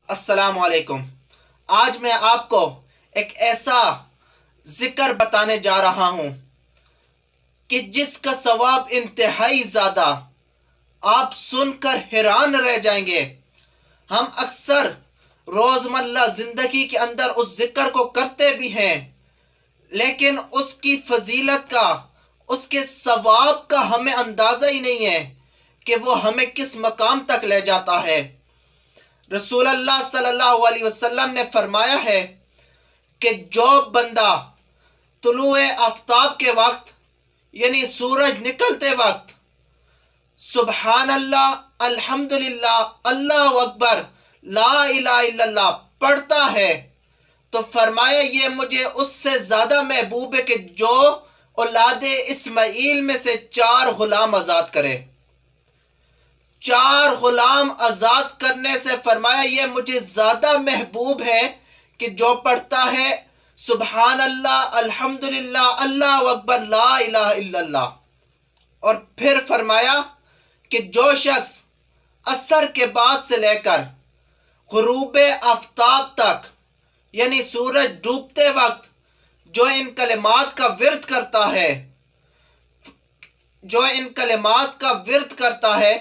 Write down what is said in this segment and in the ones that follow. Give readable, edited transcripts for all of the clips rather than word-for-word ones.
अस्सलाम वालेकुम। आज मैं आपको एक ऐसा जिक्र बताने जा रहा हूँ कि जिसका सवाब इंतहाई ज़्यादा, आप सुनकर हैरान रह जाएंगे। हम अक्सर रोज़मर्रा ज़िंदगी के अंदर उस जिक्र को करते भी हैं, लेकिन उसकी फजीलत का, उसके सवाब का हमें अंदाज़ा ही नहीं है कि वो हमें किस मकाम तक ले जाता है। रसूल अल्लाह सल्लल्लाहु अलैहि वसल्लम ने फरमाया है कि जो बंदा तुलुए आफ्ताब के वक्त यानी सूरज निकलते वक्त सुबहान अल्लाह, अल्हम्दुलिल्लाह, अल्लाहु अकबर, ला इलाहा इल्लल्लाह पढ़ता है, तो फरमाया ये मुझे उससे ज़्यादा महबूब है कि जो औलादे इस्माइल में से 4 गुलाम आज़ाद करे। 4 गुलाम आज़ाद करने से फरमाया ये मुझे ज़्यादा महबूब है कि जो पढ़ता है सुबहान अल्लाह, अल्हम्दुलिल्लाह, अल्लाहु अकबर, ला इलाहा इल्लल्लाह। और फिर फरमाया कि जो शख्स असर के बाद से लेकर गुरूब आफ्ताब तक यानी सूरज डूबते वक्त जो इन कलिमात का विर्द करता है,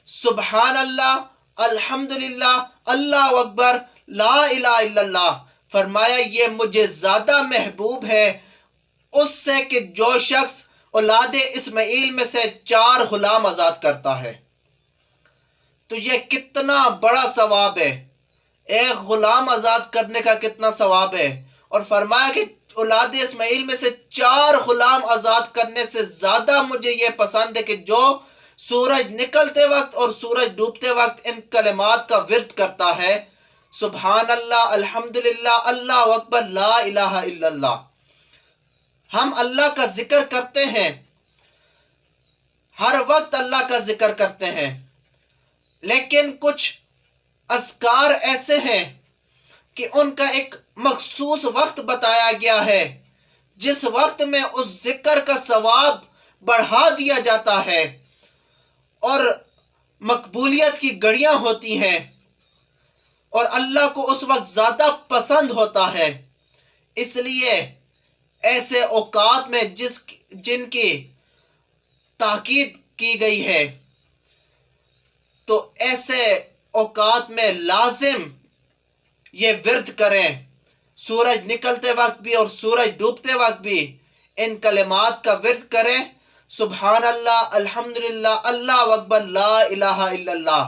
सुबहान अल्लाह, अल्हम्दुलिल्लाह, अल्लाहु अकबर, ला इलाहा इल्लल्लाह, फरमाया ये मुझे ज़्यादा महबूब है उससे कि जो शख्स औलादे इस्माइल में से 4 गुलाम आज़ाद करता है। तो ये कितना बड़ा सवाब है, एक गुलाम आज़ाद करने का कितना सवाब है। और फरमाया कि औलादे इस्माइल में से 4 गुलाम आज़ाद करने से ज़्यादा मुझे ये पसंद है कि जो सूरज निकलते वक्त और सूरज डूबते वक्त इन कलिमात का विर्द करता है, सुबहान अल्लाह, अल्हम्दुलिल्लाह, अल्लाहु अकबर, ला इलाहा इल्लल्लाह। हम अल्लाह का जिक्र करते हैं, हर वक्त अल्लाह का जिक्र करते हैं, लेकिन कुछ अज़कार ऐसे हैं कि उनका एक मखसूस वक्त बताया गया है जिस वक्त में उस जिक्र का सवाब बढ़ा दिया जाता है और मकबूलियत की घड़ियां होती हैं और अल्लाह को उस वक्त ज़्यादा पसंद होता है। इसलिए ऐसे औकात में जिनकी ताकीद की गई है, तो ऐसे औकात में लाजिम ये विर्द करें, सूरज निकलते वक्त भी और सूरज डूबते वक्त भी इन कलिमात का विर्द करें, सुबहान अल्लाह, अल्हम्दुलिल्लाह, अल्लाहु अकबर, ला इलाहा इल्लल्लाह।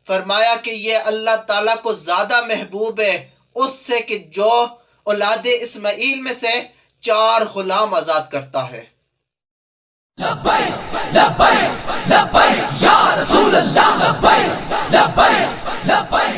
फरमाया कि ये अल्लाह ताला को ज़्यादा महबूब है उससे कि जो औलादे इस्माइल में से 4 गुलाम आज़ाद करता है। लब्बैक लब्बैक लब्बैक या रसूल अल्लाह, लब्बैक लब्बैक लब्बैक।